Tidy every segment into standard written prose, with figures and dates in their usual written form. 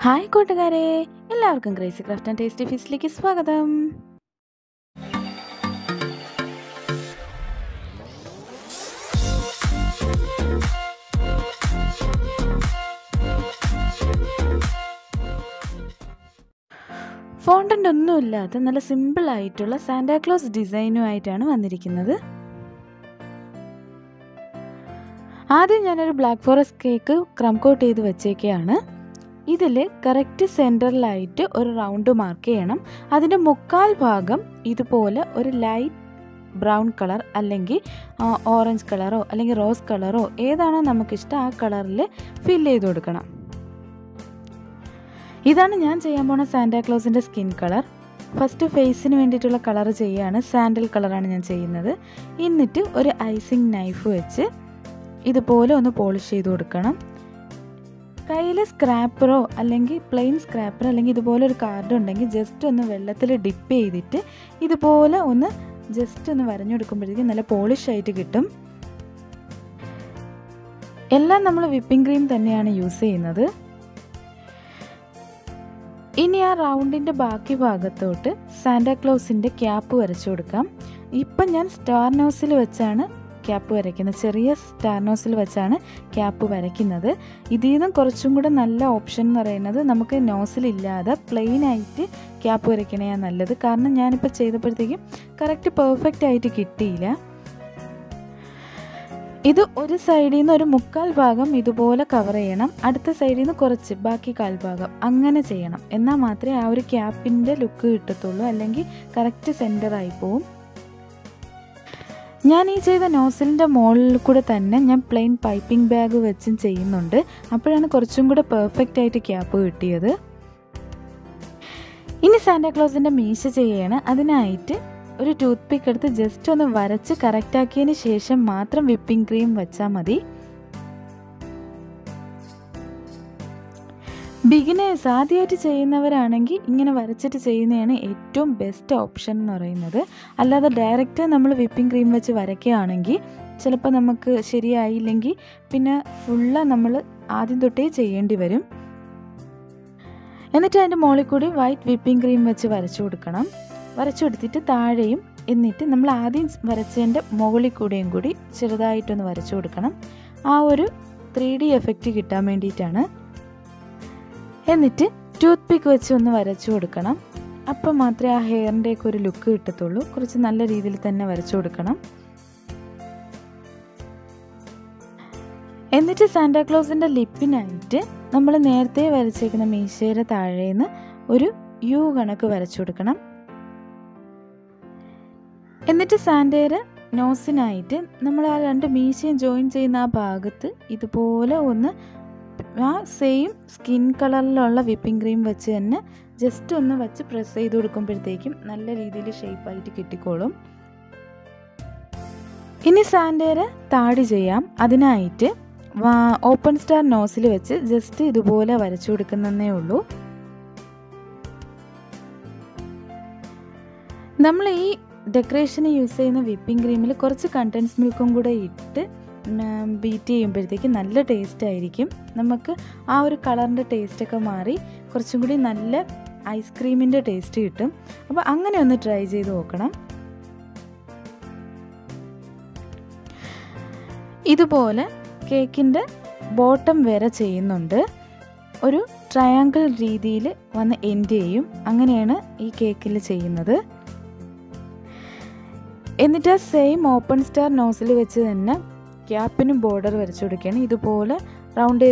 Hi കൂട്ടുകാരെ, എല്ലാവർക്കും crazy craft and tasty ഫീസ്റ്റിലേക്ക് സ്വാഗതം. ഫോണ്ടൻ്റ് ഒന്നുമില്ലാത്ത നല്ല സിമ്പിളായിട്ടുള്ള സാന്റാക്ലോസ് ഡിസൈനുമായിട്ടാണ് വന്നിരിക്കുന്നത്. ആദ്യം ഞാനൊരു black forest cake crumb coat ചെയ്ത് വെച്ചേക്കുകയാണ്. ഇതിൽ കറക്റ്റ് സെൻറ്ററിലായിട്ട് ഒരു റൗണ്ട് മാർക്ക് ചെയ്യണം. അതിൻ്റെ മുക്കാൽ ഭാഗം ഇതുപോലെ ഒരു ലൈറ്റ് ബ്രൗൺ കളർ അല്ലെങ്കിൽ ഓറഞ്ച് കളറോ അല്ലെങ്കിൽ റോസ് കളറോ ഏതാണോ നമുക്കിഷ്ടം ആ കളറിൽ ഫില്ല് ചെയ്ത് കൊടുക്കണം. ഇതാണ് ഞാൻ ചെയ്യാൻ പോണ സാന്റാക്ലോസിൻ്റെ സ്കിൻ കളർ. ഫസ്റ്റ് ഫേസിന് വേണ്ടിയിട്ടുള്ള കളർ ചെയ്യുകയാണ്. സാൻഡൽ കളറാണ് ഞാൻ ചെയ്യുന്നത്. എന്നിട്ട് ഒരു ഐസിങ് നൈഫ് വെച്ച് ഇതുപോലെ ഒന്ന് പോളിഷ് ചെയ്ത് കൊടുക്കണം. കയ്യിൽ സ്ക്രാപ്പറോ അല്ലെങ്കിൽ പ്ലെയിൻ സ്ക്രാപ്പർ അല്ലെങ്കിൽ ഇതുപോലെ ഒരു കാർഡ് ഉണ്ടെങ്കിൽ ജസ്റ്റ് ഒന്ന് വെള്ളത്തിൽ ഡിപ്പ് ചെയ്തിട്ട് ഇതുപോലെ ഒന്ന് ജസ്റ്റ് ഒന്ന് വരഞ്ഞു കൊടുക്കുമ്പോഴത്തേക്കും നല്ല പോളിഷ് ആയിട്ട് കിട്ടും. എല്ലാം നമ്മൾ വിപ്പിംഗ് ക്രീം തന്നെയാണ് യൂസ് ചെയ്യുന്നത്. ഇനി ആ റൗണ്ടിൻ്റെ ബാക്കി ഭാഗത്തോട്ട് സാന്റാക്ലോസിൻ്റെ ക്യാപ്പ് വരച്ചു കൊടുക്കാം. ഇപ്പം ഞാൻ സ്റ്റാർ നോസിൽ വെച്ചാണ് ക്യാപ്പ് വരയ്ക്കുന്നത്. ചെറിയ സ്റ്റാർ നോസിൽ വെച്ചാണ് ക്യാപ്പ് വരയ്ക്കുന്നത്. ഇതിൽ നിന്നും കുറച്ചും കൂടെ നല്ല ഓപ്ഷൻ എന്ന് പറയുന്നത് നമുക്ക് നോസിലില്ലാതെ പ്ലെയിൻ ആയിട്ട് ക്യാപ്പ് വരയ്ക്കണതാണ് നല്ലത്. കാരണം ഞാനിപ്പോൾ ചെയ്തപ്പോഴത്തേക്കും കറക്റ്റ് പെർഫെക്റ്റ് ആയിട്ട് കിട്ടിയില്ല. ഇത് ഒരു സൈഡിൽ നിന്ന് ഒരു മുക്കാൽ ഭാഗം ഇതുപോലെ കവർ ചെയ്യണം. അടുത്ത സൈഡിൽ നിന്ന് കുറച്ച് ബാക്കി കാൽ ഭാഗം അങ്ങനെ ചെയ്യണം. എന്നാൽ മാത്രമേ ആ ഒരു ക്യാപ്പിൻ്റെ ലുക്ക് കിട്ടത്തുള്ളൂ. അല്ലെങ്കിൽ കറക്റ്റ് സെൻറ്ററായി പോവും. ഞാൻ ഈ ചെയ്ത നോസിലിൻ്റെ മുകളിൽ കൂടെ തന്നെ ഞാൻ പ്ലെയിൻ പൈപ്പിംഗ് ബാഗ് വെച്ചും ചെയ്യുന്നുണ്ട്. അപ്പോഴാണ് കുറച്ചും കൂടെ പെർഫെക്റ്റ് ആയിട്ട് ക്യാപ്പ് കിട്ടിയത്. ഇനി സാന്റാക്ലോസിൻ്റെ മീശ ചെയ്യാണ്. അതിനായിട്ട് ഒരു ടൂത്ത് പിക്ക് എടുത്ത് ജസ്റ്റ് ഒന്ന് വരച്ച് കറക്റ്റാക്കിയതിന് ശേഷം മാത്രം വിപ്പിംഗ് ക്രീം വെച്ചാൽ മതി. ബിഗിനേഴ്സ് ആദ്യമായിട്ട് ചെയ്യുന്നവരാണെങ്കിൽ ഇങ്ങനെ വരച്ചിട്ട് ചെയ്യുന്നതാണ് ഏറ്റവും ബെസ്റ്റ് ഓപ്ഷൻ എന്ന് പറയുന്നത്. അല്ലാതെ ഡയറക്റ്റ് നമ്മൾ വിപ്പിംഗ് ക്രീം വെച്ച് വരയ്ക്കുകയാണെങ്കിൽ ചിലപ്പോൾ നമുക്ക് ശരിയായില്ലെങ്കിൽ പിന്നെ ഫുള്ള് നമ്മൾ ആദ്യം തൊട്ടേ ചെയ്യേണ്ടി വരും. എന്നിട്ട് അതിൻ്റെ മുകളിൽ കൂടി വൈറ്റ് വിപ്പിംഗ് ക്രീം വെച്ച് വരച്ചു കൊടുക്കണം. വരച്ചു കൊടുത്തിട്ട് താഴെയും എന്നിട്ട് നമ്മൾ ആദ്യം വരച്ചതിൻ്റെ മുകളിൽ കൂടെയും കൂടി ചെറുതായിട്ടൊന്ന് വരച്ചു കൊടുക്കണം. ആ ഒരു 3D എഫക്റ്റ് കിട്ടാൻ വേണ്ടിയിട്ടാണ്. എന്നിട്ട് ടൂത്ത് പിക്ക് വെച്ച് ഒന്ന് വരച്ചു കൊടുക്കണം. അപ്പം മാത്രമേ ആ ഹെയറിൻ്റെയൊക്കെ ഒരു ലുക്ക് കിട്ടത്തുള്ളൂ. കുറച്ച് നല്ല രീതിയിൽ തന്നെ വരച്ചു കൊടുക്കണം. എന്നിട്ട് സാന്റാക്ലോസിൻ്റെ ലിപ്പിനായിട്ട് നമ്മൾ നേരത്തെ വരച്ചേക്കുന്ന മീശയുടെ താഴേന്ന് ഒരു യു കണക്ക് വരച്ചു കൊടുക്കണം. എന്നിട്ട് സാന്റയുടെ നോസിനായിട്ട് നമ്മൾ ആ രണ്ട് മീശയും ജോയിൻ ചെയ്യുന്ന ആ ഭാഗത്ത് ഇതുപോലെ ഒന്ന് ആ സെയിം സ്കിൻ കളറിലുള്ള വിപ്പിംഗ് ക്രീം വെച്ച് തന്നെ ജസ്റ്റ് ഒന്ന് വെച്ച് പ്രസ് ചെയ്ത് കൊടുക്കുമ്പോഴത്തേക്കും നല്ല രീതിയിൽ ഷേപ്പായിട്ട് കിട്ടിക്കോളും. ഇനി സാന്റയുടെ താടി ചെയ്യാം. അതിനായിട്ട് ഓപ്പൺ സ്റ്റാർ നോസിൽ വെച്ച് ജസ്റ്റ് ഇതുപോലെ വരച്ചു കൊടുക്കുന്നതേ ഉള്ളൂ. നമ്മൾ ഈ ഡെക്കറേഷന് യൂസ് ചെയ്യുന്ന വിപ്പിംഗ് ക്രീമിൽ കുറച്ച് കണ്ടൻസ് മിൽക്കും കൂടെ ഇട്ട് ബീറ്റ് ചെയ്യുമ്പോഴത്തേക്ക് നല്ല ടേസ്റ്റ് ആയിരിക്കും. നമുക്ക് ആ ഒരു കളറിൻ്റെ ടേസ്റ്റൊക്കെ മാറി കുറച്ചും കൂടി നല്ല ഐസ്ക്രീമിൻ്റെ ടേസ്റ്റ് കിട്ടും. അപ്പോൾ അങ്ങനെ ഒന്ന് ട്രൈ ചെയ്ത് നോക്കണം. ഇതുപോലെ കേക്കിൻ്റെ ബോട്ടം വരെ ചെയ്യുന്നുണ്ട്. ഒരു ട്രയാങ്കിൾ രീതിയിൽ വന്ന് എൻഡ് ചെയ്യും. അങ്ങനെയാണ് ഈ കേക്കിൽ ചെയ്യുന്നത്. എന്നിട്ട് സെയിം ഓപ്പൺ സ്റ്റാർ നോസിൽ വെച്ച് തന്നെ ക്യാപ്പിനും ബോർഡർ വരച്ചു കൊടുക്കുകയാണ്. ഇതുപോലെ റൗണ്ട്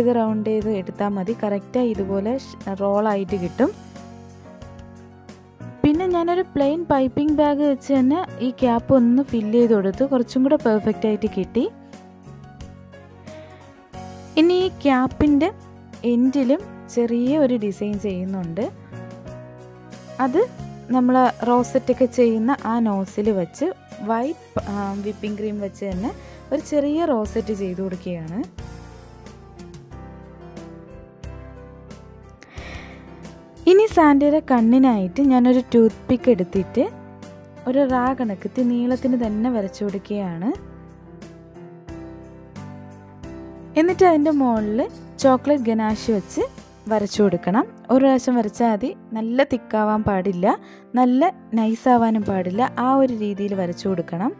ചെയ്ത് എടുത്താൽ മതി. കറക്റ്റായി ഇതുപോലെ റോളായിട്ട് കിട്ടും. പിന്നെ ഞാനൊരു പ്ലെയിൻ പൈപ്പിംഗ് ബാഗ് വെച്ച് തന്നെ ഈ ക്യാപ്പ് ഒന്ന് ഫില്ല് ചെയ്ത് കൊടുത്ത് കുറച്ചും കൂടെ പെർഫെക്റ്റ് ആയിട്ട് കിട്ടി. ഇനി ഈ ക്യാപ്പിൻ്റെ എൻഡിലും ചെറിയ ഒരു ഡിസൈൻ ചെയ്യുന്നുണ്ട്. അത് നമ്മൾ റോസറ്റൊക്കെ ചെയ്യുന്ന ആ നോസിൽ വെച്ച് വൈറ്റ് വിപ്പിംഗ് ക്രീം വെച്ച് തന്നെ ഒരു ചെറിയ റോസറ്റ് ചെയ്ത് കൊടുക്കുകയാണ്. ഇനി സാന്റയുടെ കണ്ണിനായിട്ട് ഞാനൊരു ടൂത്ത് പിക്ക് എടുത്തിട്ട് ഒരു റാ കണക്കത്തിൽ നീളത്തിന് തന്നെ വരച്ചു കൊടുക്കുകയാണ്. എന്നിട്ട് അതിൻ്റെ മുകളിൽ ചോക്ലേറ്റ് ഗനാഷ് വെച്ച് വരച്ചു കൊടുക്കണം. ഒരു പ്രാവശ്യം വരച്ചാൽ മതി. നല്ല തിക്കാവാൻ പാടില്ല, നല്ല നൈസാവാനും പാടില്ല. ആ ഒരു രീതിയിൽ വരച്ചു കൊടുക്കണം.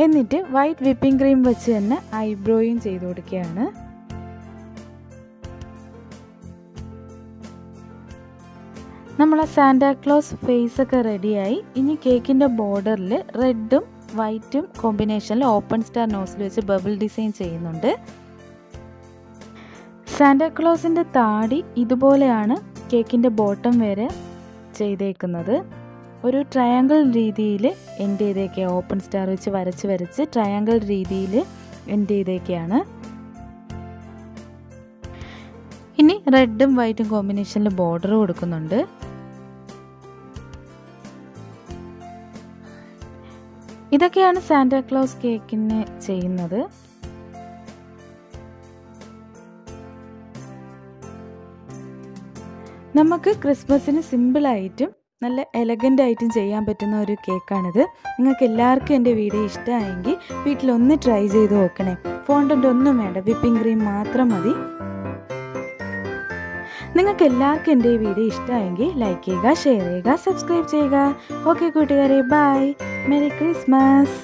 എന്നിട്ട് വൈറ്റ് വിപ്പിംഗ് ക്രീം വെച്ച് തന്നെ ഐബ്രോയും ചെയ്ത് കൊടുക്കുകയാണ്. നമ്മളെ സാന്റാക്ലോസ് ഫേസൊക്കെ റെഡിയായി. ഇനി കേക്കിൻ്റെ ബോർഡറിൽ റെഡും വൈറ്റും കോമ്പിനേഷനിൽ ഓപ്പൺ സ്റ്റാർ നോസിൽ വെച്ച് ബബിൾ ഡിസൈൻ ചെയ്യുന്നുണ്ട്. സാന്റാക്ലോസിൻ്റെ താടി ഇതുപോലെയാണ് കേക്കിൻ്റെ ബോട്ടം വരെ ചെയ്തേക്കുന്നത്. ഒരു ട്രയാങ്കിൾ രീതിയിൽ എൻഡ് ചെയ്തേക്കുക. ഓപ്പൺ സ്റ്റാർ വെച്ച് വരച്ച് ട്രയാങ്കിൾ രീതിയിൽ എൻഡ് ചെയ്തേക്കുകയാണ്. ഇനി റെഡും വൈറ്റും കോമ്പിനേഷനിൽ ബോർഡർ കൊടുക്കുന്നുണ്ട്. ഇതൊക്കെയാണ് സാന്റാക്ലോസ് കേക്കിന് ചെയ്യുന്നത്. നമുക്ക് ക്രിസ്മസിന് സിമ്പിളായിട്ടും നല്ല എലഗൻ്റ് ആയിട്ടും ചെയ്യാൻ പറ്റുന്ന ഒരു കേക്കാണിത്. നിങ്ങൾക്ക് എല്ലാവർക്കും എൻ്റെ വീഡിയോ ഇഷ്ടമായെങ്കിൽ വീട്ടിലൊന്ന് ട്രൈ ചെയ്ത് നോക്കണേ. ഫോണ്ടൻ്റ് ഒന്നും വേണ്ട, വിപ്പിംഗ് ക്രീം മാത്രം മതി. നിങ്ങൾക്ക് എല്ലാവർക്കും എൻ്റെ ഈ വീഡിയോ ഇഷ്ടമായെങ്കിൽ ലൈക്ക് ചെയ്യുക, ഷെയർ ചെയ്യുക, സബ്സ്ക്രൈബ് ചെയ്യുക. ഓക്കെ കൂട്ടുകാരെ, ബൈ. Merry Christmas.